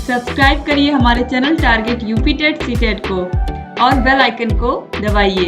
Subscribe करिए हमारे channel target UP TET CTET को और बेल आइकन को दबाइए।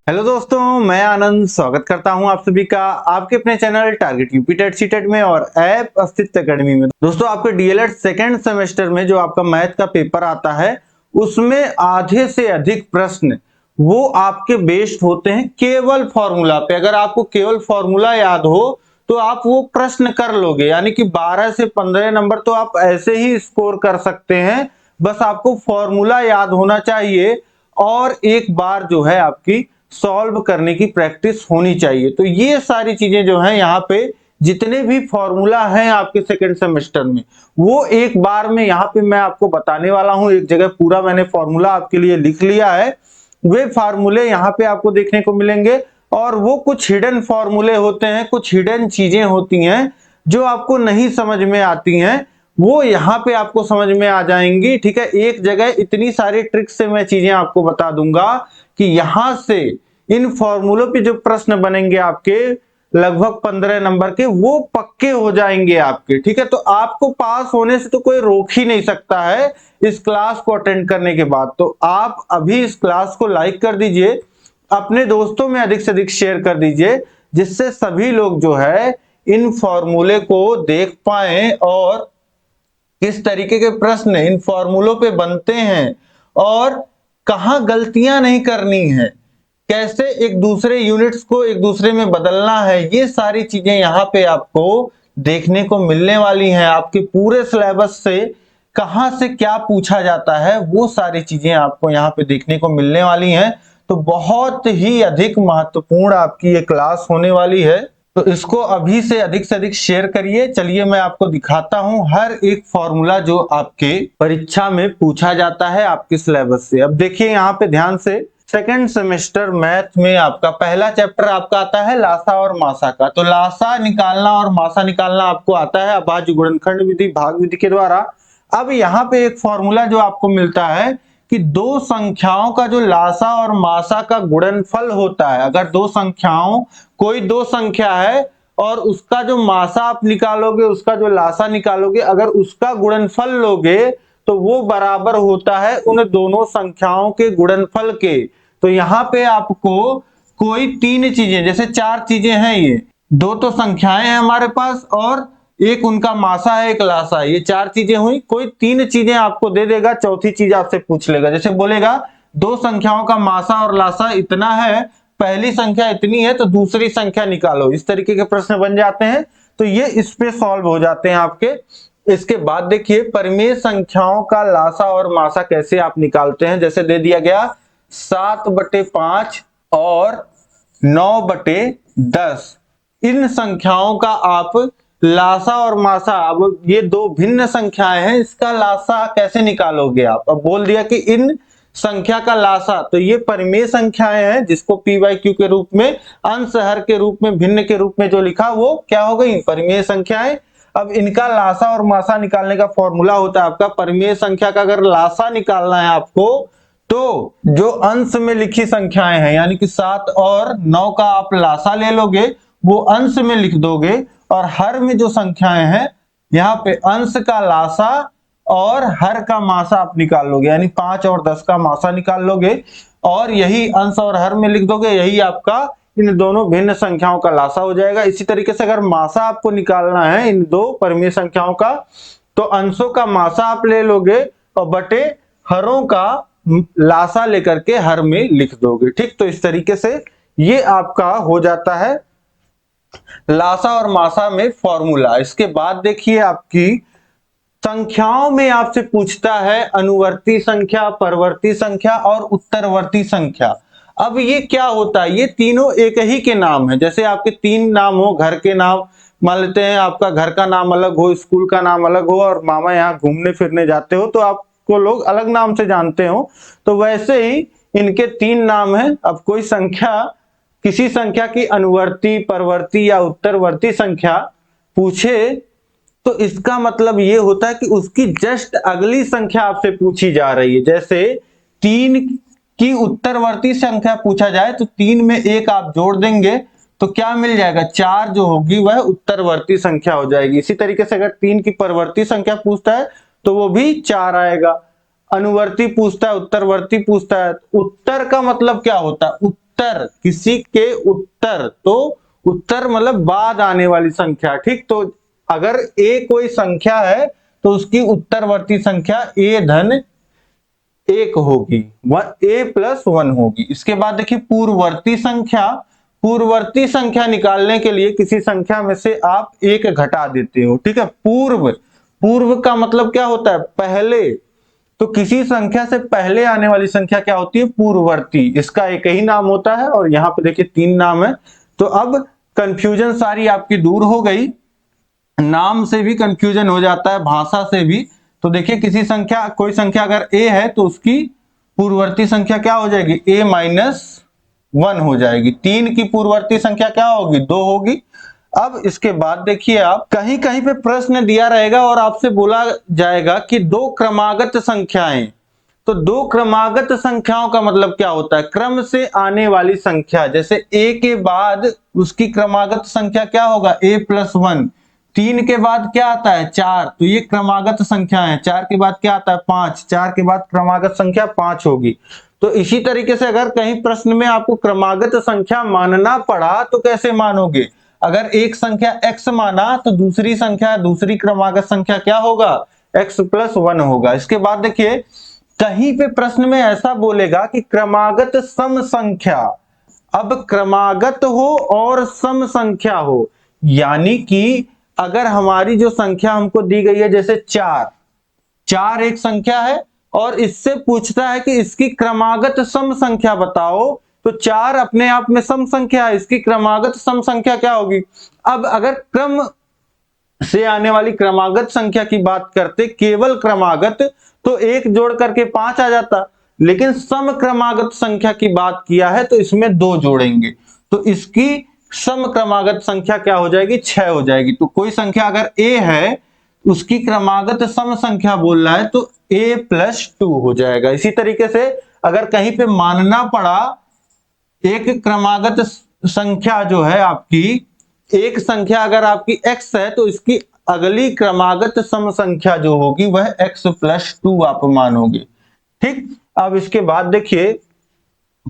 हेलो दोस्तों, मैं आनंद स्वागत करता हूं आप सभी का आपके अपने channel target UP TET CTET में और ऐप अस्तित्व एकेडमी में। दोस्तों, आपके डीएलएड सेकेंड सेमेस्टर में जो आपका मैथ का पेपर आता है उसमें आधे से अधिक प्रश्न वो आपके बेस्ड होते हैं केवल फॉर्मूला पे। अगर आपको केवल फॉर्मूला याद हो तो आप वो प्रश्न कर लोगे, यानी कि 12 से 15 नंबर तो आप ऐसे ही स्कोर कर सकते हैं। बस आपको फॉर्मूला याद होना चाहिए और एक बार जो है आपकी सॉल्व करने की प्रैक्टिस होनी चाहिए। तो ये सारी चीजें जो है यहाँ पे जितने भी फॉर्मूला हैं आपके सेकंड सेमेस्टर में वो एक बार में यहाँ पे मैं आपको बताने वाला हूं। एक जगह पूरा मैंने फॉर्मूला आपके लिए लिख लिया है, वे फार्मूले यहाँ पे आपको देखने को मिलेंगे और वो कुछ हिडन फॉर्मूले होते हैं, कुछ हिडन चीजें होती हैं जो आपको नहीं समझ में आती हैं, वो यहाँ पे आपको समझ में आ जाएंगी। ठीक है, एक जगह इतनी सारी ट्रिक्स से मैं चीजें आपको बता दूंगा कि यहां से इन फॉर्मूलों पे जो प्रश्न बनेंगे आपके लगभग 15 नंबर के वो पक्के हो जाएंगे आपके। ठीक है, तो आपको पास होने से तो कोई रोक ही नहीं सकता है इस क्लास को अटेंड करने के बाद। तो आप अभी इस क्लास को लाइक कर दीजिए, अपने दोस्तों में अधिक से अधिक शेयर कर दीजिए, जिससे सभी लोग जो है इन फॉर्मूले को देख पाए और किस तरीके के प्रश्न इन फॉर्मूलों पे बनते हैं और कहां गलतियां नहीं करनी है, कैसे एक दूसरे यूनिट्स को एक दूसरे में बदलना है, ये सारी चीजें यहाँ पे आपको देखने को मिलने वाली हैं। आपके पूरे सिलेबस से कहां से क्या पूछा जाता है वो सारी चीजें आपको यहाँ पे देखने को मिलने वाली हैं। तो बहुत ही अधिक महत्वपूर्ण आपकी ये क्लास होने वाली है, तो इसको अभी से अधिक शेयर करिए। चलिए मैं आपको दिखाता हूं हर एक फॉर्मूला जो आपके परीक्षा में पूछा जाता है आपके सिलेबस से। अब देखिए यहाँ पे ध्यान से, सेकंड सेमेस्टर मैथ में आपका पहला चैप्टर आपका आता है लासा और मासा का। तो लासा निकालना और मासा निकालना आपको आता है अभाज्य गुणनखंड विधि भाग विधि के द्वारा। अब यहाँ पे एक फॉर्मूला जो आपको मिलता है कि दो संख्याओं का जो लासा और मासा का गुणनफल होता है, अगर दो संख्याओं कोई दो संख्या है और उसका जो मासा आप निकालोगे, उसका जो लासा निकालोगे, अगर उसका गुणनफल लोगे तो वो बराबर होता है उन दोनों संख्याओं के गुणनफल के। तो यहाँ पे आपको कोई तीन चीजें, जैसे चार चीजें हैं, ये दो तो संख्याएं हैं हमारे पास और एक उनका मासा है एक लासा है, ये चार चीजें हुई। कोई तीन चीजें आपको दे देगा, चौथी चीज आपसे पूछ लेगा। जैसे बोलेगा दो संख्याओं का मासा और लासा इतना है, पहली संख्या इतनी है तो दूसरी संख्या निकालो, इस तरीके के प्रश्न बन जाते हैं। तो ये इस पे सॉल्व हो जाते हैं आपके। इसके बाद देखिए परिमेय संख्याओं का लासा और मासा कैसे आप निकालते हैं। जैसे दे दिया गया 7/5 और 9/10, इन संख्याओं का आप लासा और मासा, अब ये दो भिन्न संख्याएं हैं, इसका लासा कैसे निकालोगे आप। अब बोल दिया कि इन संख्या का लासा, तो ये परिमेय संख्याएं हैं जिसको p/q के रूप में, अंश हर के रूप में, भिन्न के रूप में जो लिखा वो क्या हो गई, परिमेय संख्याएं। अब इनका लासा और मासा निकालने का फॉर्मूला होता है आपका, परिमेय संख्या का अगर लासा निकालना है आपको तो जो अंश में लिखी संख्याएं हैं यानी कि 7 और 9 का आप लासा ले लोगे, वो अंश में लिख दोगे, और हर में जो संख्याएं हैं यहाँ पे अंश का लासा और हर का मासा आप निकाल लोगे, यानी 5 और 10 का मासा निकाल लोगे और यही अंश और हर में लिख दोगे, यही आपका इन दोनों भिन्न संख्याओं का लासा हो जाएगा। इसी तरीके से अगर मासा आपको निकालना है इन दो परिमेय संख्याओं का, तो अंशों का मासा आप ले लोगे और बटे हरों का लासा लेकर के हर में लिख दोगे। ठीक, तो इस तरीके से ये आपका हो जाता है लासा और मासा में फॉर्मूला। इसके बाद देखिए आपकी संख्याओं में आपसे पूछता है अनुवर्ती संख्या, परवर्ती संख्या और उत्तरवर्ती संख्या। अब ये क्या होता है, ये तीनों एक ही के नाम है। जैसे आपके तीन नाम हो, घर के नाम मान लेते हैं, आपका घर का नाम अलग हो, स्कूल का नाम अलग हो और मामा यहाँ घूमने फिरने जाते हो तो आपको लोग अलग नाम से जानते हो, तो वैसे ही इनके तीन नाम है। अब कोई संख्या, किसी संख्या की अनुवर्ती, परवर्ती या उत्तरवर्ती संख्या पूछे तो इसका मतलब ये होता है कि उसकी जस्ट अगली संख्या आपसे पूछी जा रही है। जैसे 3 की उत्तरवर्ती संख्या पूछा जाए तो 3 में 1 आप जोड़ देंगे तो क्या मिल जाएगा, 4 जो होगी वह उत्तरवर्ती संख्या हो जाएगी। इसी तरीके से अगर 3 की परवर्ती संख्या पूछता है तो वो भी 4 आएगा। अनुवर्ती पूछता है, उत्तरवर्ती पूछता है, उत्तर का मतलब क्या होता है? उत्तर, किसी के उत्तर, तो उत्तर मतलब बाद आने वाली संख्या, ठीक। तो अगर a कोई संख्या है तो उसकी उत्तरवर्ती संख्या a धन 1 होगी, a प्लस 1 होगी। इसके बाद देखिए पूर्ववर्ती संख्या। पूर्ववर्ती संख्या निकालने के लिए किसी संख्या में से आप 1 घटा देते हो, ठीक है। पूर्व, पूर्व का मतलब क्या होता है? पहले। तो किसी संख्या से पहले आने वाली संख्या क्या होती है? पूर्ववर्ती। इसका एक ही नाम होता है और यहाँ पे देखिए 3 नाम है। तो अब कंफ्यूजन सारी आपकी दूर हो गई। नाम से भी कंफ्यूजन हो जाता है, भाषा से भी। तो देखिए किसी संख्या, कोई संख्या अगर a है तो उसकी पूर्ववर्ती संख्या क्या हो जाएगी? a माइनस 1 हो जाएगी। 3 की पूर्ववर्ती संख्या क्या होगी? 2 होगी। अब इसके बाद देखिए आप, कहीं कहीं पे प्रश्न दिया रहेगा और आपसे बोला जाएगा कि 2 क्रमागत संख्याएं। तो 2 क्रमागत संख्याओं का मतलब क्या होता है? क्रम से आने वाली संख्या। जैसे a के बाद उसकी क्रमागत संख्या क्या होगा? a plus 1। 3 के बाद क्या आता है? 4। तो ये क्रमागत संख्या है। 4 के बाद क्या आता है? 5। 4 के बाद क्रमागत संख्या 5 होगी। तो इसी तरीके से अगर कहीं प्रश्न में आपको क्रमागत संख्या मानना पड़ा तो कैसे मानोगे? अगर एक संख्या x माना तो दूसरी संख्या, दूसरी क्रमागत संख्या क्या होगा? x प्लस 1 होगा। इसके बाद देखिए कहीं पे प्रश्न में ऐसा बोलेगा कि क्रमागत सम संख्या। अब क्रमागत हो और सम संख्या हो, यानी कि अगर हमारी जो संख्या हमको दी गई है, जैसे 4 एक संख्या है और इससे पूछता है कि इसकी क्रमागत सम संख्या बताओ, तो 4 अपने आप में सम संख्या है, इसकी क्रमागत सम संख्या क्या होगी? अब अगर क्रम से आने वाली क्रमागत संख्या की बात करते, केवल क्रमागत, तो 1 जोड़ करके 5 आ जाता। लेकिन सम क्रमागत संख्या की बात किया है तो इसमें 2 जोड़ेंगे, तो इसकी सम क्रमागत संख्या क्या हो जाएगी? 6 हो जाएगी। तो कोई संख्या अगर a है, उसकी क्रमागत सम संख्या बोल रहा है तो a प्लस 2 हो जाएगा। इसी तरीके से अगर कहीं पे मानना पड़ा एक क्रमागत संख्या जो है आपकी, एक संख्या अगर आपकी x है तो इसकी अगली क्रमागत सम संख्या जो होगी वह x प्लस 2 आप मानोगे, ठीक। अब इसके बाद देखिए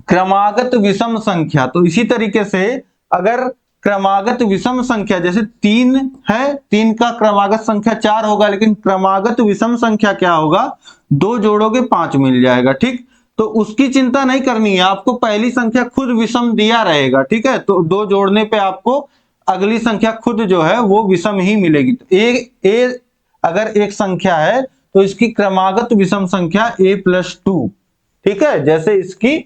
क्रमागत विषम संख्या। तो इसी तरीके से अगर क्रमागत विषम संख्या, जैसे 3 है, 3 का क्रमागत संख्या 4 होगा, लेकिन क्रमागत विषम संख्या क्या होगा? 2 जोड़ोगे 5 मिल जाएगा, ठीक। तो उसकी चिंता नहीं करनी है, आपको पहली संख्या खुद विषम दिया रहेगा, ठीक है। तो 2 जोड़ने पे आपको अगली संख्या खुद जो है वो विषम ही मिलेगी। तो a अगर एक संख्या है तो इसकी क्रमागत विषम संख्या a प्लस 2, ठीक है। जैसे इसकी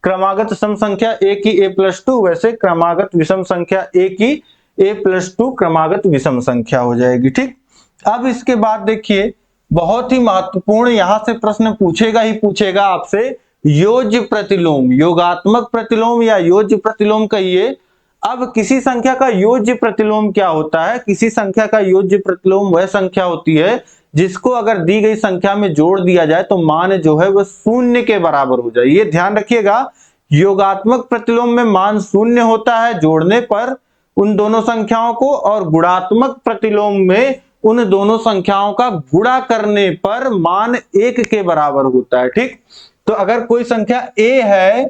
क्रमागत सम संख्या a की a प्लस 2, वैसे क्रमागत विषम संख्या a की a प्लस 2 क्रमागत विषम संख्या हो जाएगी, ठीक। अब इसके बाद देखिए बहुत ही महत्वपूर्ण, यहां से प्रश्न पूछेगा ही पूछेगा आपसे, योज्य प्रतिलोम, योगात्मक प्रतिलोम या योज्य प्रतिलोम कहिए। अब किसी संख्या का योज्य प्रतिलोम क्या होता है? किसी संख्या का योज्य प्रतिलोम वह संख्या होती है जिसको अगर दी गई संख्या में जोड़ दिया जाए तो मान जो है वह 0 के बराबर हो जाए। ये ध्यान रखिएगा, योगात्मक प्रतिलोम में मान 0 होता है जोड़ने पर उन दोनों संख्याओं को, और गुणात्मक प्रतिलोम में उन दोनों संख्याओं का गुणा करने पर मान 1 के बराबर होता है, ठीक। तो अगर कोई संख्या a है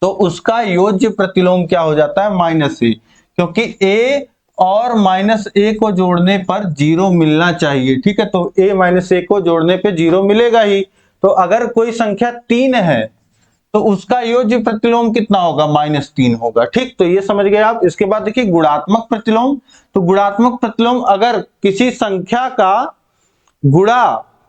तो उसका योज्य प्रतिलोम क्या हो जाता है? -a, क्योंकि a और -a को जोड़ने पर 0 मिलना चाहिए, ठीक है। तो a - a को जोड़ने पे 0 मिलेगा ही। तो अगर कोई संख्या 3 है तो उसका योज्य प्रतिलोम कितना होगा? -3 होगा, ठीक। तो ये समझ गए आप। इसके बाद देखिए गुणात्मक प्रतिलोम। तो गुणात्मक प्रतिलोम अगर किसी संख्या का गुणा,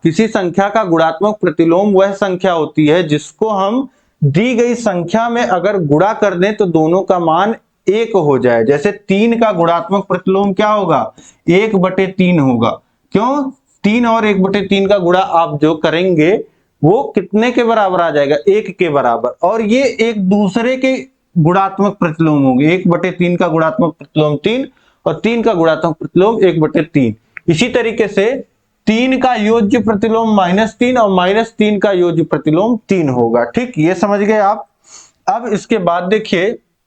किसी संख्या का गुणात्मक प्रतिलोम वह संख्या होती है जिसको हम दी गई संख्या में अगर गुणा कर दें तो दोनों का मान 1 हो जाए। जैसे 3 का गुणात्मक प्रतिलोम क्या होगा? 1/3 होगा। क्यों? 3 और 1/3 का गुणा आप जो करेंगे वो कितने के बराबर आ जाएगा? 1 के बराबर। और ये एक दूसरे के गुणात्मक प्रतिलोम होंगे। 1/3 का गुणात्मक प्रतिलोम 3 और 3 का गुणात्मक प्रतिलोम 1/3। इसी तरीके से 3 का योज्य प्रतिलोम -3 और -3 का योज्य प्रतिलोम 3 होगा, ठीक। ये समझ गए आप। अब इसके बाद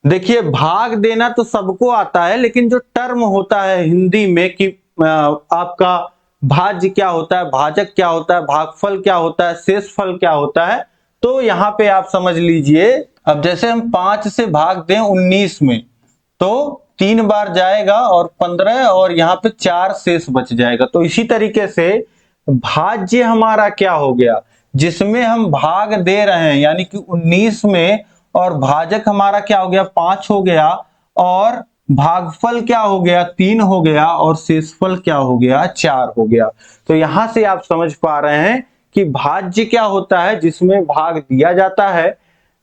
देखिए भाग देना तो सबको आता है, लेकिन जो टर्म होता है हिंदी में कि आपका भाज्य क्या होता है, भाजक क्या होता है, भागफल क्या होता है, शेषफल क्या होता है। तो यहाँ पे आप समझ लीजिए, अब जैसे हम 5 से भाग दें 19 में तो 3 बार जाएगा और 15 और यहाँ पे 4 शेष बच जाएगा। तो इसी तरीके से भाज्य हमारा क्या हो गया, जिसमें हम भाग दे रहे हैं यानी कि 19 में, और भाजक हमारा क्या हो गया 5 हो गया, और भागफल क्या हो गया 3 हो गया, और शेषफल क्या हो गया 4 हो गया। तो यहां से आप समझ पा रहे हैं कि भाज्य क्या होता है, जिसमें भाग दिया जाता है,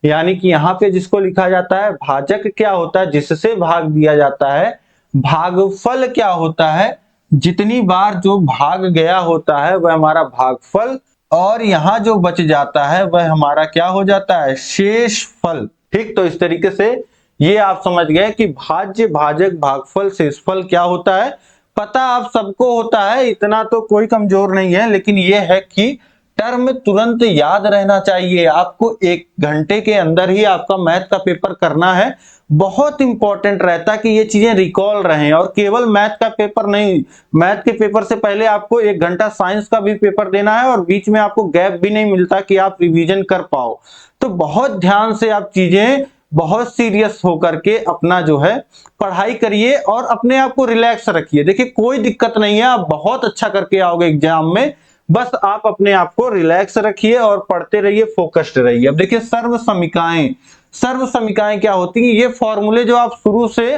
यानी कि यहाँ पे जिसको लिखा जाता है। भाजक क्या होता है, जिससे भाग दिया जाता है। भागफल क्या होता है, जितनी बार जो भाग गया होता है वह हमारा भागफल, और यहाँ जो बच जाता है वह हमारा क्या हो जाता है, शेष फल। ठीक, तो इस तरीके से ये आप समझ गए कि भाज्य, भाजक, भागफल, शेषफल क्या होता है। पता आप सबको होता है, इतना तो कोई कमजोर नहीं है, लेकिन ये है कि टर्म तुरंत याद रहना चाहिए आपको। 1 घंटे के अंदर ही आपका मैथ का पेपर करना है। बहुत इंपॉर्टेंट रहता कि ये चीजें रिकॉल रहें, और केवल मैथ का पेपर नहीं, मैथ के पेपर से पहले आपको 1 घंटा साइंस का भी पेपर देना है, और बीच में आपको गैप भी नहीं मिलता कि आप रिवीजन कर पाओ। तो बहुत ध्यान से आप चीजें, बहुत सीरियस होकर के अपना जो है पढ़ाई करिए, और अपने आप को रिलैक्स रखिए। देखिए कोई दिक्कत नहीं है, आप बहुत अच्छा करके आओगे एग्जाम में। बस आप अपने आप को रिलैक्स रखिए और पढ़ते रहिए, फोकस्ड रहिए। अब देखिए सर्व समीकाएं, सर्व समीकाएं क्या होती है, ये फॉर्मूले जो आप शुरू से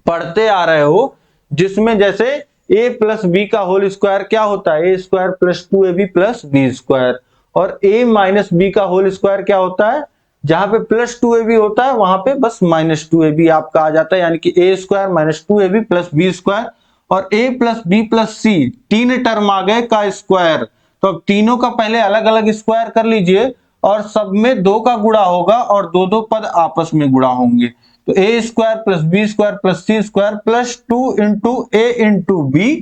पढ़ते आ रहे हो, जिसमें जैसे a प्लस बी का होल स्क्वायर क्या होता है, A square plus 2ab plus B square, और a माइनस बी का होल स्क्वायर क्या होता है, जहां पे प्लस 2ab होता है वहां पे बस माइनस 2ab आपका आ जाता है, यानी कि a square minus 2ab plus B square. और a plus B plus C, 3 term आ गए का स्क्वायर। तो अब तीनों का पहले अलग अलग स्क्वायर कर लीजिए, और सब में 2 का गुणा होगा, और 2 पद आपस में गुणा होंगे। तो a square plus B square plus C square plus 2 into A into B,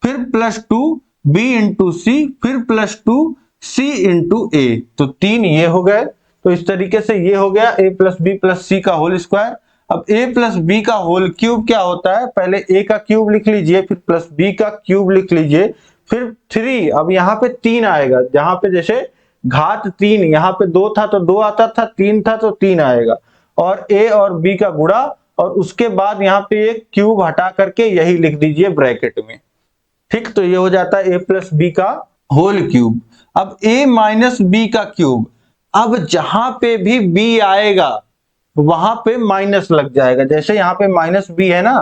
फिर प्लस 2 बी इंटू सी, फिर प्लस 2 सी इंटू ए। तो 3 ये हो गए। तो इस तरीके से ये हो गया a प्लस बी प्लस सी का होल स्क्वायर। अब a प्लस बी का होल क्यूब क्या होता है, पहले a का क्यूब लिख लीजिए, फिर प्लस b का क्यूब लिख लीजिए, फिर 3। अब यहाँ पे 3 आएगा, जहां पे जैसे घात 3, यहाँ पे 2 था तो 2 आता था, 3 था तो 3 आएगा, और a और b का गुणा, और उसके बाद यहाँ पे एक क्यूब हटा करके यही लिख दीजिए ब्रैकेट में। ठीक, तो ये हो जाता है a प्लस बी का होल क्यूब। अब a माइनस बी का क्यूब, अब जहां पे भी b आएगा वहां पे माइनस लग जाएगा। जैसे यहाँ पे माइनस बी है ना,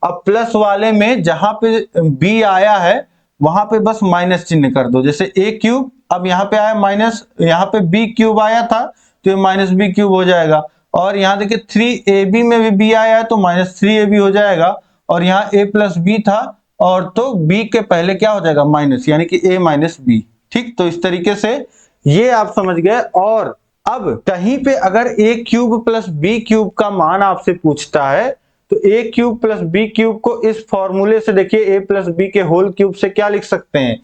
अब प्लस वाले में जहां पे b आया है वहां पे बस माइनस चिन्ह कर दो। जैसे a क्यूब, अब यहाँ पे आया माइनस, यहाँ पे b क्यूब आया था तो ये माइनस बी क्यूब हो जाएगा। और यहाँ देखिए 3ab में भी b आया है तो माइनस 3ab हो जाएगा, और यहाँ a प्लस बी था, और तो b के पहले क्या हो जाएगा माइनस, यानी कि a माइनस बी। ठीक, तो इस तरीके से ये आप समझ गए। और अब कहीं पे अगर a cube plus B cube का मान आपसे पूछता है, तो a cube plus B cube को इस फॉर्मूले से देखिए a प्लस बी के होल क्यूब से क्या लिख सकते हैं,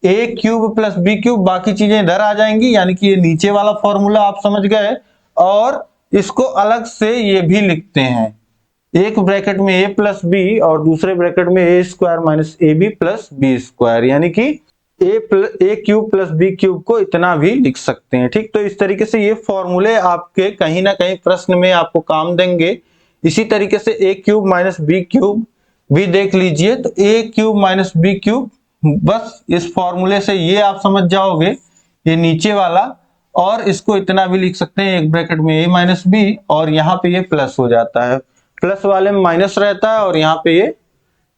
a cube plus B cube, बाकी चीजें इधर आ जाएंगी, यानी कि ये नीचे वाला फॉर्मूला आप समझ गए। और इसको अलग से ये भी लिखते हैं, एक ब्रैकेट में a प्लस बी और दूसरे ब्रैकेट में a square minus A B plus B square, यानी कि A cube plus B cube को इतना भी लिख सकते हैं। ठीक, तो इस तरीके से ये फॉर्मूले आपके कहीं ना कहीं प्रश्न में आपको काम देंगे। इसी तरीके से ए क्यूब माइनस बी क्यूब भी देख लीजिए, तो ए क्यूब माइनस बी क्यूब, बस इस फॉर्मूले से ये आप समझ जाओगे, ये नीचे वाला, और इसको इतना भी लिख सकते हैं, एक ब्रैकेट में a माइनस बी, और यहाँ पे ये प्लस हो जाता है, प्लस वाले में माइनस रहता है, और यहाँ पे ये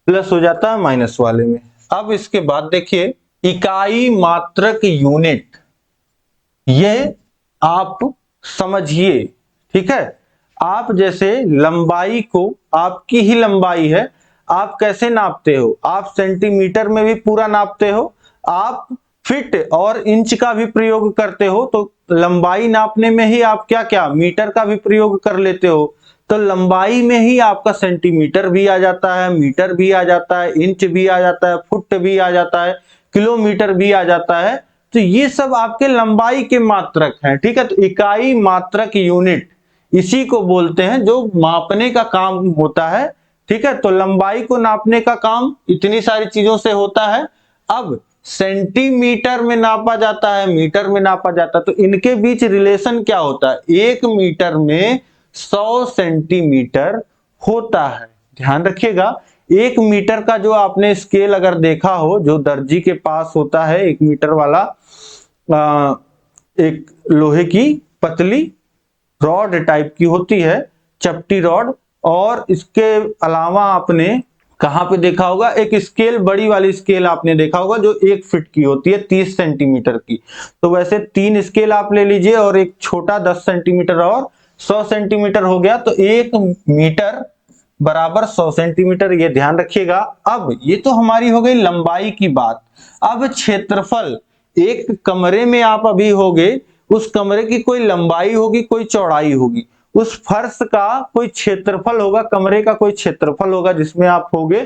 प्लस हो जाता है माइनस वाले में। अब इसके बाद देखिए इकाई मात्रक यूनिट, ये आप समझिए। ठीक है, आप जैसे लंबाई को, आपकी ही लंबाई है, आप कैसे नापते हो, आप सेंटीमीटर में भी पूरा नापते हो, आप फीट और इंच का भी प्रयोग करते हो, तो लंबाई नापने में ही आप क्या क्या मीटर का भी प्रयोग कर लेते हो। तो लंबाई में ही आपका सेंटीमीटर भी आ जाता है, मीटर भी आ जाता है, इंच भी आ जाता है, फुट भी आ जाता है, किलोमीटर भी आ जाता है। तो ये सब आपके लंबाई के मात्रक हैं। ठीक है, तो इकाई मात्रक यूनिट इसी को बोलते हैं जो मापने का काम होता है। ठीक है, तो लंबाई को नापने का काम इतनी सारी चीजों से होता है। अब सेंटीमीटर में नापा जाता है, मीटर में नापा जाता है, तो इनके बीच रिलेशन क्या होता है? 1 मीटर में 100 सेंटीमीटर होता है। ध्यान रखिएगा, 1 मीटर का जो आपने स्केल अगर देखा हो, जो दर्जी के पास होता है 1 मीटर वाला, एक लोहे की पतली रॉड टाइप की होती है, चपटी रॉड, और इसके अलावा आपने कहां पे देखा होगा? एक स्केल, बड़ी वाली स्केल आपने देखा होगा जो 1 फीट की होती है, 30 सेंटीमीटर की। तो वैसे 3 स्केल आप ले लीजिए और एक छोटा 10 सेंटीमीटर और 100 सेंटीमीटर हो गया, तो 1 मीटर बराबर 100 सेंटीमीटर, ये ध्यान रखिएगा। अब ये तो हमारी हो गई लंबाई की बात। अब क्षेत्रफल, एक कमरे में आप अभी होगे, उस कमरे की कोई लंबाई होगी, कोई चौड़ाई होगी, उस फर्श का कोई क्षेत्रफल होगा, कमरे का कोई क्षेत्रफल होगा जिसमें आप होगे।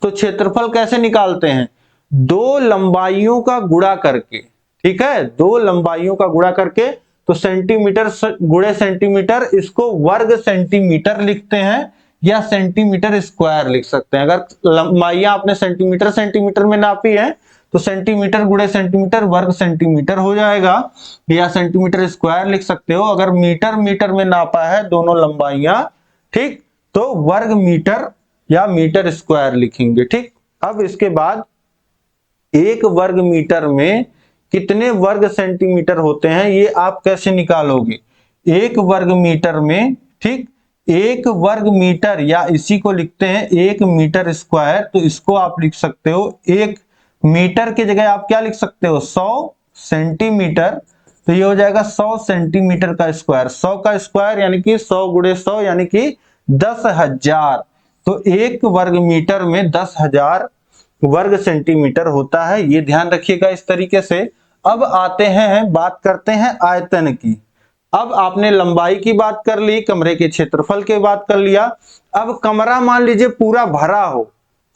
तो क्षेत्रफल कैसे निकालते हैं? 2 लंबाइयों का गुणा करके, ठीक है, 2 लंबाइयों का गुणा करके। तो सेंटीमीटर गुणे सेंटीमीटर, इसको वर्ग सेंटीमीटर लिखते हैं या सेंटीमीटर स्क्वायर लिख सकते हैं। अगर लंबाइयां आपने सेंटीमीटर सेंटीमीटर में नापी है तो सेंटीमीटर गुणे सेंटीमीटर वर्ग सेंटीमीटर हो जाएगा, या सेंटीमीटर स्क्वायर लिख सकते हो। अगर मीटर मीटर में नापा है दोनों लंबाइयां, ठीक, तो वर्ग मीटर या मीटर स्क्वायर लिखेंगे, ठीक। अब इसके बाद 1 वर्ग मीटर में कितने वर्ग सेंटीमीटर होते हैं, ये आप कैसे निकालोगे? 1 वर्ग मीटर में, ठीक, 1 वर्ग मीटर, या इसी को लिखते हैं 1 मीटर स्क्वायर, तो इसको आप लिख सकते हो 1 मीटर की जगह आप क्या लिख सकते हो? 100 सेंटीमीटर। तो ये हो जाएगा 100 सेंटीमीटर का स्क्वायर। 100 का स्क्वायर यानी कि 100 गुणे 100 यानी कि 10,000। तो 1 वर्ग मीटर में 10,000 वर्ग सेंटीमीटर होता है, ये ध्यान रखिएगा इस तरीके से। अब आते हैं, बात करते हैं आयतन की। अब आपने लंबाई की बात कर ली, कमरे के क्षेत्रफल की बात कर लिया। अब कमरा मान लीजिए पूरा भरा हो,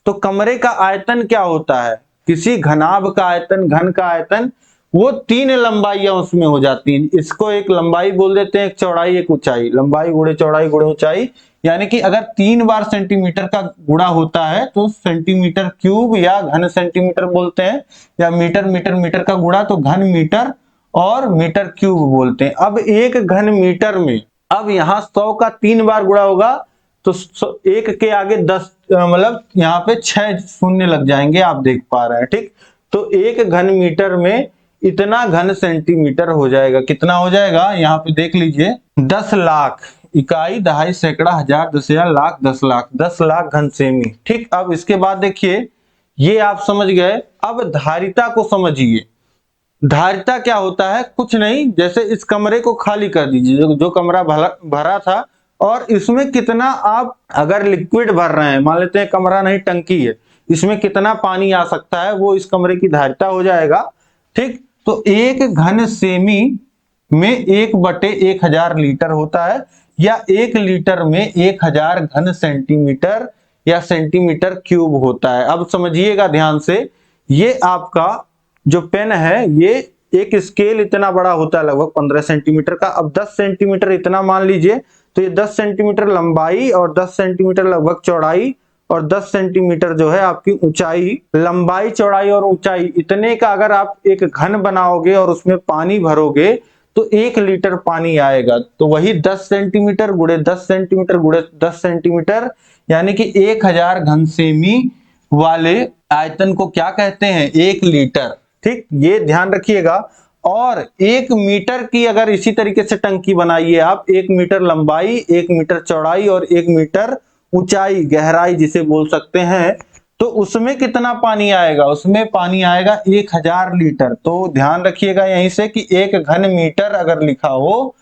तो कमरे का आयतन क्या होता है? किसी घनाभ का आयतन, घन का आयतन, वो 3 लंबाइयां उसमें हो जाती हैं। इसको एक लंबाई बोल देते हैं, एक चौड़ाई, एक ऊंचाई। लंबाई गुणे चौड़ाई गुणे ऊंचाई, यानी कि अगर 3 बार सेंटीमीटर का गुणा होता है तो सेंटीमीटर क्यूब या घन सेंटीमीटर बोलते हैं, या मीटर मीटर मीटर का गुणा तो घन मीटर और मीटर क्यूब बोलते हैं। अब 1 घन मीटर में, अब यहां 100 का 3 बार गुणा होगा तो 1 के आगे 10, मतलब यहाँ पे 6 शून्य लग जाएंगे, आप देख पा रहे हैं, ठीक। तो 1 घन मीटर में इतना घन सेंटीमीटर हो जाएगा। कितना हो जाएगा? यहाँ पे देख लीजिए, 10 लाख, इकाई, दहाई, सैकड़ा, हजार, 10,000, लाख, 10 लाख, 10 लाख घन सेमी, ठीक। अब इसके बाद देखिए, ये आप समझ गए। अब धारिता को समझिए। धारिता क्या होता है? कुछ नहीं, जैसे इस कमरे को खाली कर दीजिए, जो कमरा भरा था, और इसमें कितना आप अगर लिक्विड भर रहे हैं, मान लेते हैं कमरा नहीं टंकी है, इसमें कितना पानी आ सकता है, वो इस कमरे की धारिता हो जाएगा, ठीक। तो 1 घन सेमी में 1/1000 लीटर होता है, या 1 लीटर में 1000 घन सेंटीमीटर या सेंटीमीटर क्यूब होता है। अब समझिएगा ध्यान से, ये आपका जो पेन है, ये एक स्केल इतना बड़ा होता है, लगभग 15 सेंटीमीटर का। अब 10 सेंटीमीटर इतना मान लीजिए, तो ये 10 सेंटीमीटर लंबाई और 10 सेंटीमीटर लगभग चौड़ाई और 10 सेंटीमीटर जो है आपकी ऊंचाई। लंबाई, चौड़ाई और ऊंचाई इतने का अगर आप एक घन बनाओगे और उसमें पानी भरोगे तो 1 लीटर पानी आएगा। तो वही 10 सेंटीमीटर गुणे 10 सेंटीमीटर गुणे 10 सेंटीमीटर, यानी कि 1000 घन सेमी वाले आयतन को क्या कहते हैं? 1 लीटर, ठीक। ये ध्यान रखिएगा। और 1 मीटर की अगर इसी तरीके से टंकी बनाइए आप, 1 मीटर लंबाई, 1 मीटर चौड़ाई और 1 मीटर ऊंचाई, गहराई जिसे बोल सकते हैं, तो उसमें कितना पानी आएगा? उसमें पानी आएगा 1000 लीटर। तो ध्यान रखिएगा यहीं से कि 1 घन मीटर अगर लिखा हो,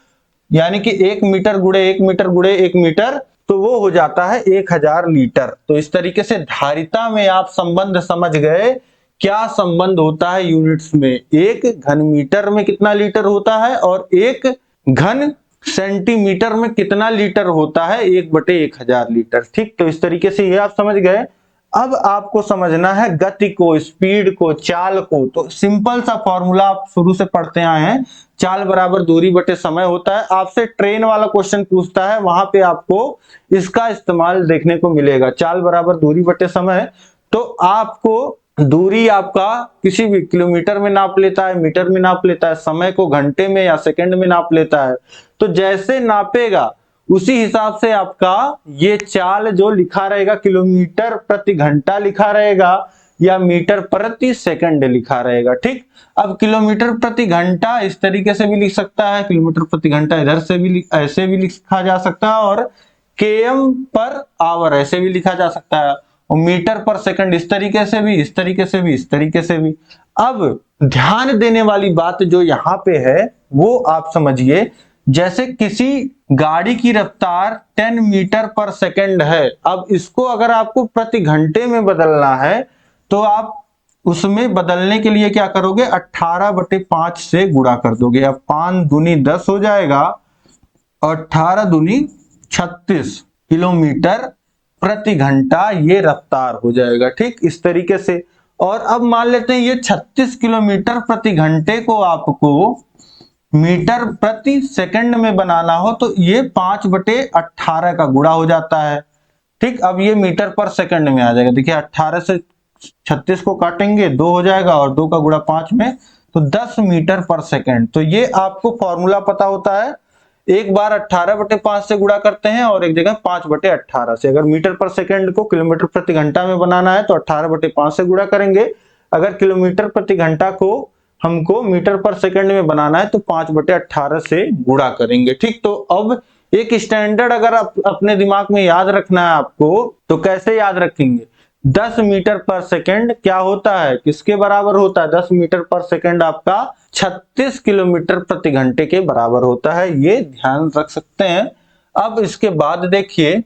यानी कि 1 मीटर गुणे 1 मीटर गुणे 1 मीटर, तो वो हो जाता है 1000 लीटर। तो इस तरीके से धारिता में आप संबंध समझ गए, क्या संबंध होता है यूनिट्स में। 1 घन मीटर में कितना लीटर होता है और 1 घन सेंटीमीटर में कितना लीटर होता है? 1/1000 लीटर, ठीक। तो इस तरीके से ये आप समझ गए। अब आपको समझना है गति को, स्पीड को, चाल को। तो सिंपल सा फॉर्मूला आप शुरू से पढ़ते आए हैं, चाल बराबर दूरी बटे समय होता है। आपसे ट्रेन वाला क्वेश्चन पूछता है, वहां पे आपको इसका इस्तेमाल देखने को मिलेगा। चाल बराबर दूरी बटे समय, तो आपको दूरी आपका किसी भी किलोमीटर में नाप लेता है, मीटर में नाप लेता है, समय को घंटे में या सेकंड में नाप लेता है। तो जैसे नापेगा उसी हिसाब से आपका ये चाल जो लिखा रहेगा, किलोमीटर प्रति घंटा लिखा रहेगा या मीटर प्रति सेकंड लिखा रहेगा। ठीक, अब किलोमीटर प्रति घंटा इस तरीके से भी लिख सकता है, किलोमीटर प्रति घंटा इधर से भी ऐसे भी लिखा जा सकता है, और km पर आवर ऐसे भी लिखा जा सकता है, और मीटर पर सेकंड इस तरीके से भी, इस तरीके से भी, इस तरीके से भी। अब ध्यान देने वाली बात जो यहाँ पे है वो आप समझिए, जैसे किसी गाड़ी की रफ्तार 10 मीटर पर सेकंड है, अब इसको अगर आपको प्रति घंटे में बदलना है तो आप उसमें बदलने के लिए क्या करोगे, 18/5 से गुणा कर दोगे। अब 5 दूनी 10 हो जाएगा और 18 दूनी 36 किलोमीटर प्रति घंटा ये रफ्तार हो जाएगा। ठीक, इस तरीके से। और अब मान लेते हैं ये 36 किलोमीटर प्रति घंटे को आपको मीटर प्रति सेकंड में बनाना हो तो ये 5/18 का गुणा हो जाता है। ठीक, अब ये मीटर पर सेकंड में आ जाएगा। देखिए 18 से 36 को काटेंगे 2 हो जाएगा, और 2 का गुणा 5 में, तो 10 मीटर पर सेकंड। तो ये आपको फॉर्मूला पता होता है, एक बार 18/5 से गुणा करते हैं और एक जगह 5/18 से। अगर मीटर पर सेकंड को किलोमीटर प्रति घंटा में बनाना है तो 18/5 से गुणा करेंगे, अगर किलोमीटर प्रति घंटा को हमको मीटर पर सेकंड में बनाना है तो 5/18 से गुणा करेंगे। ठीक, तो अब एक स्टैंडर्ड अगर आप अपने दिमाग में याद रखना है आपको तो कैसे याद रखेंगे, 10 मीटर पर सेकंड क्या होता है, किसके बराबर होता है, 10 मीटर पर सेकंड आपका 36 किलोमीटर प्रति घंटे के बराबर होता है, ये ध्यान रख सकते हैं। अब इसके बाद देखिए,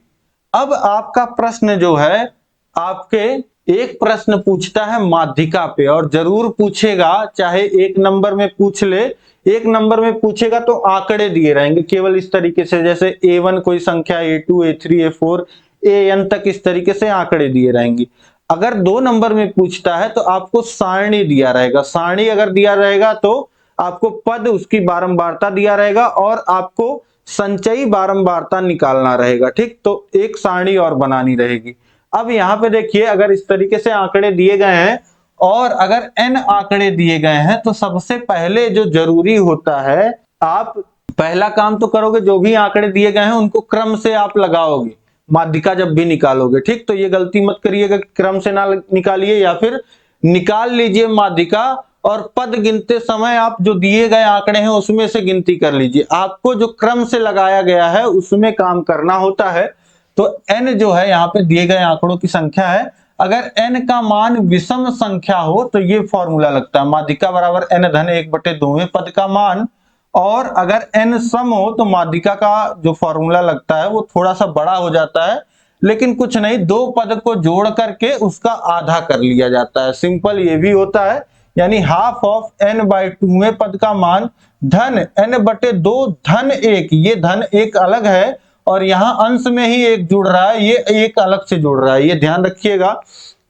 अब आपका प्रश्न जो है, आपके एक प्रश्न पूछता है माध्यिका पे, और जरूर पूछेगा, चाहे एक नंबर में पूछ ले, एक नंबर में पूछेगा तो आंकड़े दिए रहेंगे केवल इस तरीके से, जैसे A1 कोई संख्या, A2, A3, A4, AN तक इस तरीके से आंकड़े दिए रहेंगे। अगर 2 नंबर में पूछता है तो आपको सारणी दिया रहेगा, सारणी अगर दिया रहेगा तो आपको पद उसकी बारंबारता दिया रहेगा और आपको संचयी बारंबारता निकालना रहेगा। ठीक, तो एक सारणी और बनानी रहेगी। अब यहाँ पे देखिए, अगर इस तरीके से आंकड़े दिए गए हैं और अगर n आंकड़े दिए गए हैं तो सबसे पहले जो जरूरी होता है, आप पहला काम तो करोगे, जो भी आंकड़े दिए गए हैं उनको क्रम से आप लगाओगे माध्यिका जब भी निकालोगे। ठीक, तो ये गलती मत करिएगा, क्रम से ना निकालिए, या फिर निकाल लीजिए माध्यिका और पद गिनते समय आप जो दिए गए आंकड़े हैं उसमें से गिनती कर लीजिए। आपको जो क्रम से लगाया गया है उसमें काम करना होता है। तो n जो है यहाँ पे दिए गए आंकड़ों की संख्या है, अगर n का मान विषम संख्या हो तो ये फॉर्मूला लगता है, माध्यिका बराबर n/1/2 पद का मान, और अगर n सम हो तो माध्यिका का जो फॉर्मूला लगता है वो थोड़ा सा बड़ा हो जाता है, लेकिन कुछ नहीं, 2 पद को जोड़ करके उसका आधा कर लिया जाता है, सिंपल ये भी होता है। यानी हाफ ऑफ n/2 पद का मान धन n/2 धन 1, ये धन 1 अलग है और यहाँ अंश में ही 1 जुड़ रहा है, ये 1 अलग से जुड़ रहा है, ये ध्यान रखिएगा।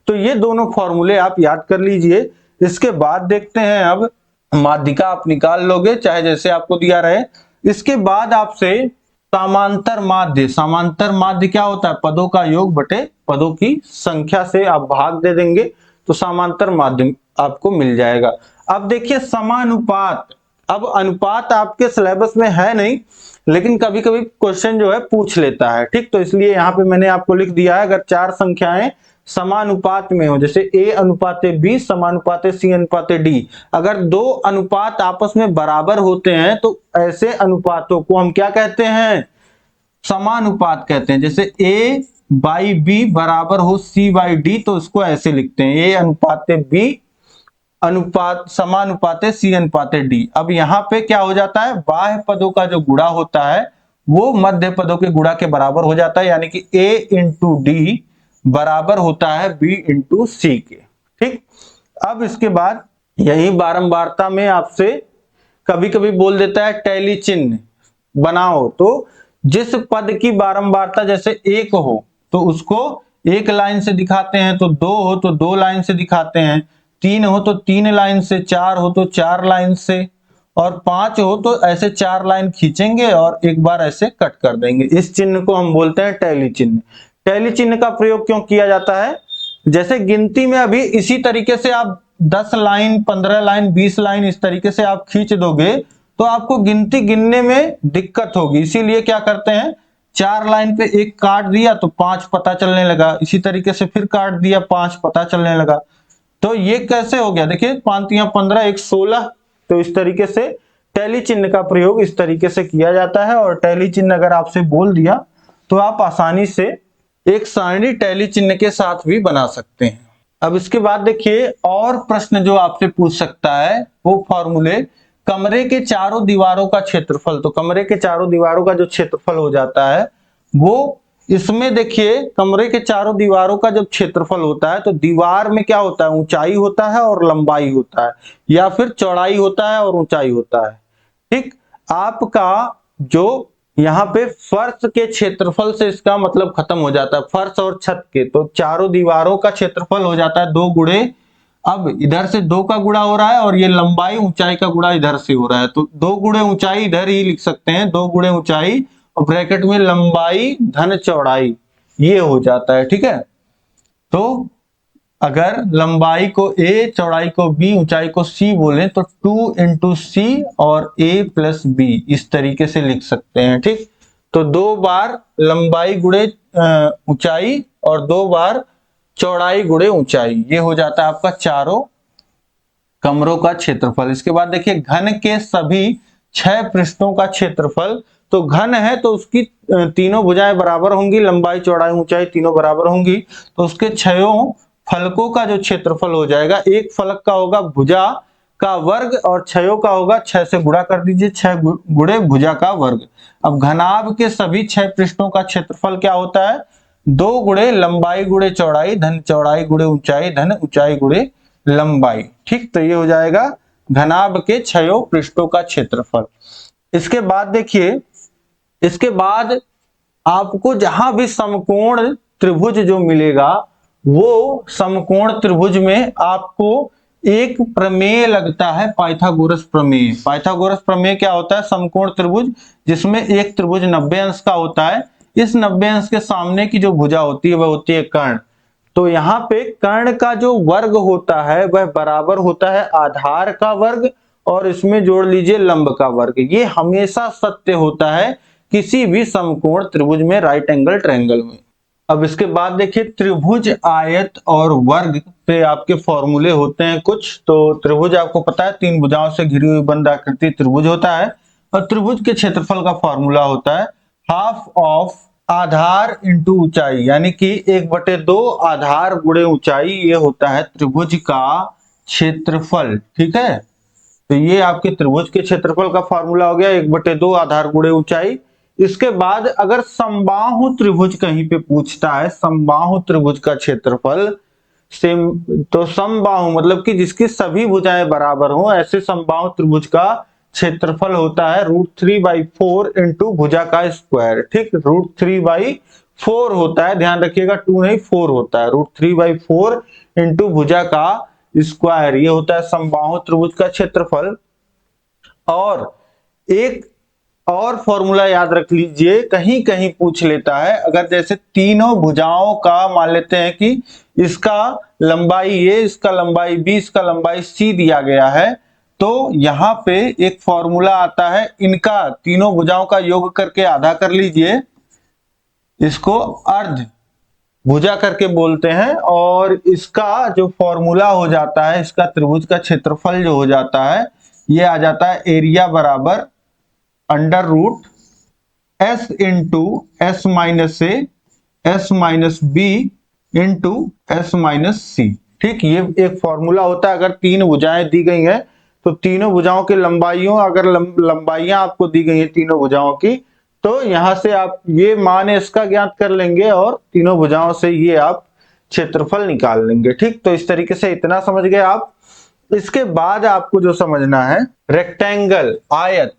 तो ये दोनों फॉर्मूले आप याद कर लीजिए। इसके बाद देखते हैं, अब माध्यिका आप निकाल लोगे चाहे जैसे आपको दिया रहे। इसके बाद आपसे समांतर माध्य, समांतर माध्य क्या होता है, पदों का योग बटे पदों की संख्या से आप भाग दे देंगे तो समांतर माध्य आपको मिल जाएगा। अब देखिए समानुपात, अब अनुपात आपके सिलेबस में है नहीं, लेकिन कभी कभी क्वेश्चन जो है पूछ लेता है। ठीक, तो इसलिए यहाँ पे मैंने आपको लिख दिया है, अगर 4 संख्याएं समानुपात में हो, जैसे A/B C/D, अगर 2 अनुपात आपस में बराबर होते हैं तो ऐसे अनुपातों को हम क्या कहते हैं, समानुपात कहते हैं। जैसे A/B बराबर हो C/D तो उसको ऐसे लिखते हैं, A/B अनुपात समानुपाते C/D। अब यहाँ पे क्या हो जाता है, बाह्य पदों का जो गुणा होता है वो मध्य पदों के गुणा के बराबर हो जाता है, यानी कि A/D बराबर होता है B/C के। ठीक, अब इसके बाद यही बारंबारता में आपसे कभी कभी बोल देता है टैली चिन्ह बनाओ, तो जिस पद की बारंबारता जैसे 1 हो तो उसको 1 लाइन से दिखाते हैं, तो 2 हो तो 2 लाइन से दिखाते हैं, 3 हो तो 3 लाइन से, 4 हो तो 4 लाइन से, और 5 हो तो ऐसे 4 लाइन खींचेंगे और एक बार ऐसे कट कर देंगे। इस चिन्ह को हम बोलते हैं टैली चिन्ह। टैली चिन्ह का प्रयोग क्यों किया जाता है, जैसे गिनती में अभी इसी तरीके से आप 10 लाइन 15 लाइन 20 लाइन इस तरीके से आप खींच दोगे तो आपको गिनती गिनने में दिक्कत होगी। इसीलिए क्या करते हैं, 4 लाइन पे एक काट दिया तो 5 पता चलने लगा, इसी तरीके से फिर काट दिया 5 पता चलने लगा। तो ये कैसे हो गया, देखिए 5 तियां 15 1 16। तो इस तरीके से टैली चिन्ह का प्रयोग इस तरीके से किया जाता है। और टैली चिन्ह अगर आपसे बोल दिया तो आप आसानी से एक सारणी टैली चिन्ह के साथ भी बना सकते हैं। अब इसके बाद देखिए और प्रश्न जो आपसे पूछ सकता है वो फॉर्मूले, कमरे के चारों दीवारों का क्षेत्रफल। तो कमरे के चारों दीवारों का जो क्षेत्रफल हो जाता है वो, इसमें देखिए कमरे के चारों दीवारों का जब क्षेत्रफल होता है तो दीवार में क्या होता है, ऊंचाई होता है और लंबाई होता है, या फिर चौड़ाई होता है और ऊंचाई होता है। ठीक, आपका जो यहाँ पे फर्श के क्षेत्रफल से इसका मतलब खत्म हो जाता है, फर्श और छत के। तो चारों दीवारों का क्षेत्रफल हो जाता है 2 गुणे, अब इधर से 2 का गुणा हो रहा है और ये लंबाई ऊंचाई का गुणा इधर से हो रहा है, तो 2 गुणे ऊंचाई इधर ही लिख सकते हैं, 2 गुणे ऊंचाई और ब्रैकेट में लंबाई धन चौड़ाई, ये हो जाता है। ठीक है, तो अगर लंबाई को a, चौड़ाई को b, ऊंचाई को c बोलें तो 2 इंटू सी और a प्लस b, इस तरीके से लिख सकते हैं। ठीक, तो 2 बार लंबाई गुणे ऊंचाई और 2 बार चौड़ाई गुणे ऊंचाई, ये हो जाता है आपका चारों कमरों का क्षेत्रफल। इसके बाद देखिए घन के सभी 6 पृष्ठों का क्षेत्रफल। तो घन है तो उसकी तीनों भुजाएं बराबर होंगी, लंबाई चौड़ाई ऊंचाई तीनों बराबर होंगी, तो उसके 6 फलकों का जो क्षेत्रफल हो जाएगा, एक फलक का होगा भुजा का वर्ग और 6 का होगा 6 से गुणा कर दीजिए, 6 गुणे भुजा का वर्ग। अब घनाभ के सभी 6 पृष्ठों का क्षेत्रफल क्या होता है, 2 गुणे लंबाई गुणे चौड़ाई धन चौड़ाई गुणे ऊंचाई धन ऊंचाई गुणे लंबाई। ठीक, तो ये हो जाएगा घनाभ के 6 पृष्ठों का क्षेत्रफल। इसके बाद देखिए, इसके बाद आपको जहां भी समकोण त्रिभुज जो मिलेगा वो समकोण त्रिभुज में आपको एक प्रमेय लगता है, पाइथागोरस प्रमेय। पाइथागोरस प्रमेय क्या होता है, समकोण त्रिभुज जिसमें एक त्रिभुज 90 अंश का होता है, इस 90 अंश के सामने की जो भुजा होती है वह होती है कर्ण। तो यहाँ पे कर्ण का जो वर्ग होता है वह बराबर होता है आधार का वर्ग और इसमें जोड़ लीजिए लंब का वर्ग। ये हमेशा सत्य होता है किसी भी समकोण त्रिभुज में, राइट एंगल ट्रायंगल में। अब इसके बाद देखिए त्रिभुज, आयत और वर्ग पे आपके फॉर्मूले होते हैं कुछ। तो त्रिभुज आपको पता है 3 भुजाओं से घिरी हुई बंद आकृति त्रिभुज होता है और त्रिभुज के क्षेत्रफल का फॉर्मूला होता है हाफ ऑफ आधार इंटू ऊंचाई, यानी कि 1/2 आधार गुणे ऊंचाई, ये होता है त्रिभुज का क्षेत्रफल। ठीक है, तो ये आपके त्रिभुज के क्षेत्रफल का फॉर्मूला हो गया 1/2 आधार गुणे ऊंचाई। इसके बाद अगर समबाहु त्रिभुज कहीं पे पूछता है, समबाहु त्रिभुज का क्षेत्रफल सेम, तो समबाहु मतलब कि जिसकी सभी भुजाएं बराबर हो, ऐसे समबाहु त्रिभुज का क्षेत्रफल होता है √3/4 इंटू भुजा का स्क्वायर। ठीक, √3/4 होता है, ध्यान रखिएगा 2 नहीं 4 होता है, √3/4 इंटू भुजा का स्क्वायर, ये होता है समबाहु त्रिभुज का क्षेत्रफल। और एक और फॉर्मूला याद रख लीजिए, कहीं कहीं पूछ लेता है, अगर जैसे तीनों भुजाओं का मान लेते हैं कि इसका लंबाई a, इसका लंबाई b, इसका लंबाई c दिया गया है, तो यहाँ पे एक फॉर्मूला आता है, इनका तीनों भुजाओं का योग करके आधा कर लीजिए, इसको अर्ध भुजा करके बोलते हैं, और इसका जो फॉर्मूला हो जाता है, इसका त्रिभुज का क्षेत्रफल जो हो जाता है, ये आ जाता है एरिया बराबर √s into s minus A s minus B into s minus C. ठीक, ये एक फॉर्मूला होता है। अगर 3 भुजाएं दी गई हैं तो तीनों भुजाओं की लंबाइयों, अगर लंबाइयां आपको दी गई हैं तीनों भुजाओं की, तो यहां से आप ये मान इसका ज्ञात कर लेंगे और तीनों भुजाओं से ये आप क्षेत्रफल निकाल लेंगे। ठीक, तो इस तरीके से इतना समझ गए आप। इसके बाद आपको जो समझना है रेक्टेंगल, आयत।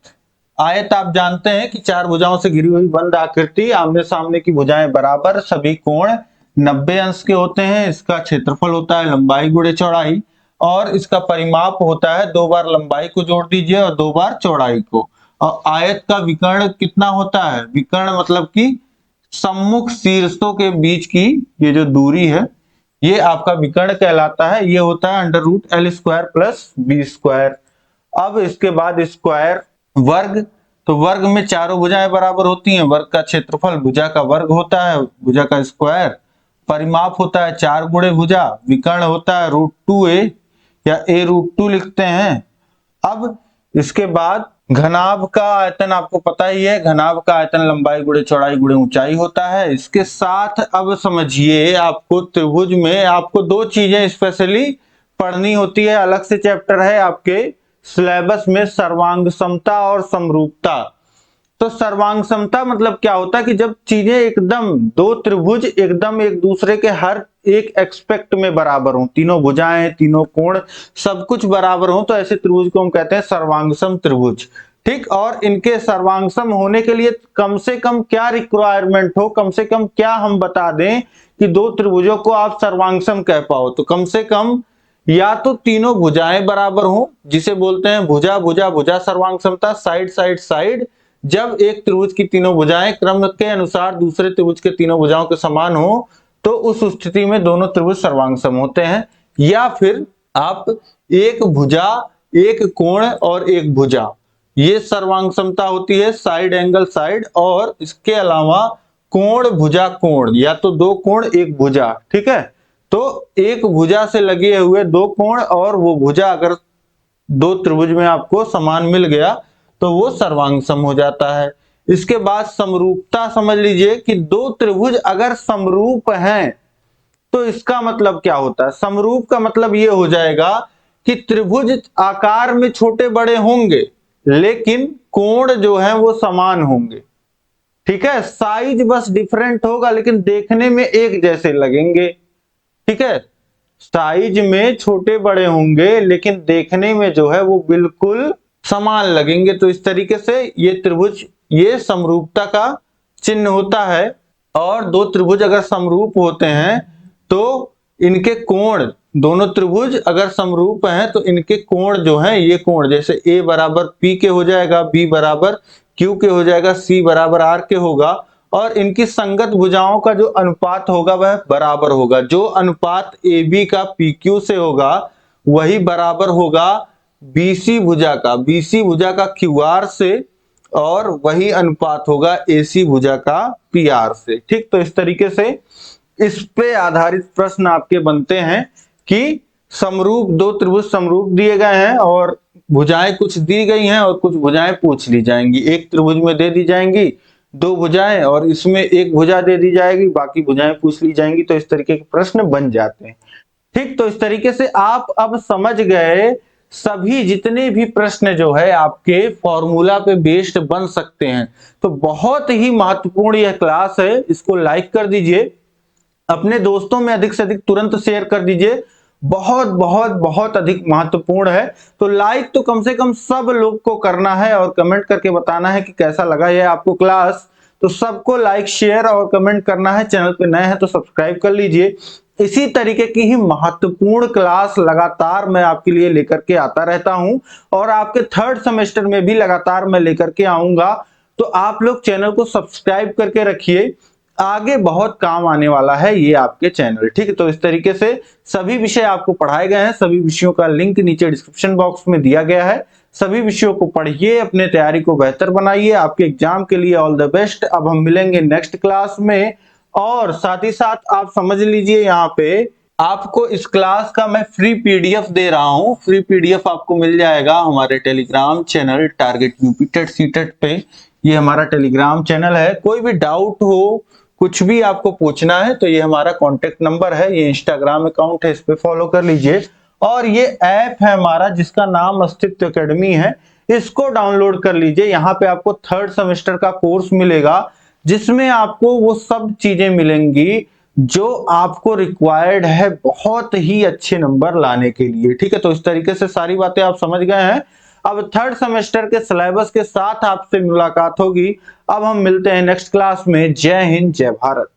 आयत आप जानते हैं कि 4 भुजाओं से घिरी हुई बंद आकृति, आमने सामने की भुजाएं बराबर, सभी कोण 90 अंश के होते हैं, इसका क्षेत्रफल होता है लंबाई गुणे चौड़ाई और इसका परिमाप होता है 2 बार लंबाई को जोड़ दीजिए और 2 बार चौड़ाई को। और आयत का विकर्ण कितना होता है, विकर्ण मतलब कि सम्मुख शीर्षों के बीच की ये जो दूरी है ये आपका विकर्ण कहलाता है। ये होता है under root L square plus B square. अब इसके बाद स्क्वायर वर्ग, तो वर्ग में चारों भुजाएं बराबर होती हैं। वर्ग का क्षेत्रफल भुजा का वर्ग होता है, भुजा का स्क्वायर। परिमाप होता है 4 गुणे भुजा। विकर्ण होता है √2a या a√2 लिखते हैं। अब इसके बाद घनाभ का आयतन आपको पता ही है, घनाभ का आयतन लंबाई गुणे चौड़ाई गुणे ऊंचाई होता है। इसके साथ अब समझिए आपको त्रिभुज में आपको 2 चीजें स्पेशली पढ़नी होती है, अलग से चैप्टर है आपके सिलेबस में, सर्वांग समता और समरूपता। तो सर्वांग समता मतलब क्या होता है कि जब चीजें एकदम, 2 त्रिभुज एकदम एक दूसरे के हर एक एक्सपेक्ट में बराबर हो, तीनों भुजाएं, तीनों कोण, सब कुछ बराबर हो, तो ऐसे त्रिभुज को हम कहते हैं सर्वांगसम त्रिभुज। ठीक, और इनके सर्वांगसम होने के लिए कम से कम क्या रिक्वायरमेंट हो, कम से कम क्या हम बता दें कि 2 त्रिभुजों को आप सर्वांगसम कह पाओ, तो कम से कम या तो तीनों भुजाएं बराबर हो, जिसे बोलते हैं भुजा भुजा भुजा सर्वांग समता, साइड साइड साइड। जब एक त्रिभुज की तीनों भुजाएं क्रम के अनुसार दूसरे त्रिभुज के तीनों भुजाओं के समान हो, तो उस स्थिति में दोनों त्रिभुज सर्वांग सम होते हैं। या फिर आप एक भुजा, एक कोण और एक भुजा, ये सर्वांग समता होती है, साइड एंगल साइड। और इसके अलावा कोण भुजा कोण, या तो 2 कोण एक भुजा। ठीक है, तो एक भुजा से लगे हुए 2 कोण और वो भुजा अगर 2 त्रिभुज में आपको समान मिल गया तो वो सर्वांग सम हो जाता है। इसके बाद समरूपता समझ लीजिए कि 2 त्रिभुज अगर समरूप हैं तो इसका मतलब क्या होता है। समरूप का मतलब ये हो जाएगा कि त्रिभुज आकार में छोटे बड़े होंगे लेकिन कोण जो है वो समान होंगे। ठीक है, साइज बस डिफरेंट होगा लेकिन देखने में एक जैसे लगेंगे। ठीक है, साइज में छोटे बड़े होंगे लेकिन देखने में जो है वो बिल्कुल समान लगेंगे। तो इस तरीके से ये त्रिभुज, ये समरूपता का चिन्ह होता है। और 2 त्रिभुज अगर समरूप होते हैं तो इनके कोण, दोनों त्रिभुज अगर समरूप हैं तो इनके कोण जो हैं, ये कोण जैसे a बराबर p के हो जाएगा, b बराबर q के हो जाएगा, c बराबर r के होगा, और इनकी संगत भुजाओं का जो अनुपात होगा वह बराबर होगा। जो अनुपात AB का PQ से होगा वही बराबर होगा BC भुजा का, BC भुजा का QR से, और वही अनुपात होगा AC भुजा का PR से। ठीक, तो इस तरीके से इस पे आधारित प्रश्न आपके बनते हैं कि समरूप 2 त्रिभुज समरूप दिए गए हैं और भुजाएं कुछ दी गई हैं और कुछ भुजाएं पूछ ली जाएंगी। एक त्रिभुज में दे दी जाएंगी 2 भुजाएं और इसमें एक भुजा दे दी जाएगी, बाकी भुजाएं पूछ ली जाएंगी। तो इस तरीके के प्रश्न बन जाते हैं। ठीक, तो इस तरीके से आप अब समझ गए सभी जितने भी प्रश्न जो है आपके फॉर्मूला पे बेस्ड बन सकते हैं। तो बहुत ही महत्वपूर्ण यह क्लास है, इसको लाइक कर दीजिए, अपने दोस्तों में अधिक से अधिक तुरंत शेयर कर दीजिए। बहुत बहुत बहुत अधिक महत्वपूर्ण है। तो लाइक तो कम से कम सब लोग को करना है और कमेंट करके बताना है कि कैसा लगा ये आपको क्लास। तो सबको लाइक शेयर और कमेंट करना है। चैनल पे नए हैं तो सब्सक्राइब कर लीजिए। इसी तरीके की ही महत्वपूर्ण क्लास लगातार मैं आपके लिए लेकर के आता रहता हूं और आपके 3rd सेमेस्टर में भी लगातार मैं लेकर के आऊंगा। तो आप लोग चैनल को सब्सक्राइब करके रखिए, आगे बहुत काम आने वाला है ये आपके चैनल। ठीक है, तो इस तरीके से सभी विषय आपको पढ़ाए गए हैं। सभी विषयों का लिंक नीचे डिस्क्रिप्शन बॉक्स में दिया गया है। सभी विषयों को पढ़िए, अपने तैयारी को बेहतर बनाइए। आपके एग्जाम के लिए ऑल द बेस्ट। अब हम मिलेंगे नेक्स्ट क्लास में। और साथ ही साथ आप समझ लीजिए, यहाँ पे आपको इस क्लास का मैं फ्री पीडीएफ दे रहा हूँ। फ्री पीडीएफ आपको मिल जाएगा हमारे Telegram channel target UP TET CTET पे। ये हमारा टेलीग्राम चैनल है। कोई भी डाउट हो, कुछ भी आपको पूछना है तो ये हमारा कॉन्टेक्ट नंबर है, ये इंस्टाग्राम अकाउंट है, इस पे फॉलो कर लीजिए। और ये ऐप है हमारा जिसका नाम अस्तित्व एकेडमी है, इसको डाउनलोड कर लीजिए। यहाँ पे आपको 3rd सेमेस्टर का कोर्स मिलेगा जिसमें आपको वो सब चीजें मिलेंगी जो आपको रिक्वायर्ड है बहुत ही अच्छे नंबर लाने के लिए। ठीक है, तो इस तरीके से सारी बातें आप समझ गए हैं। अब 3rd सेमेस्टर के सिलेबस के साथ आपसे मुलाकात होगी। अब हम मिलते हैं नेक्स्ट क्लास में। जय हिंद, जय भारत।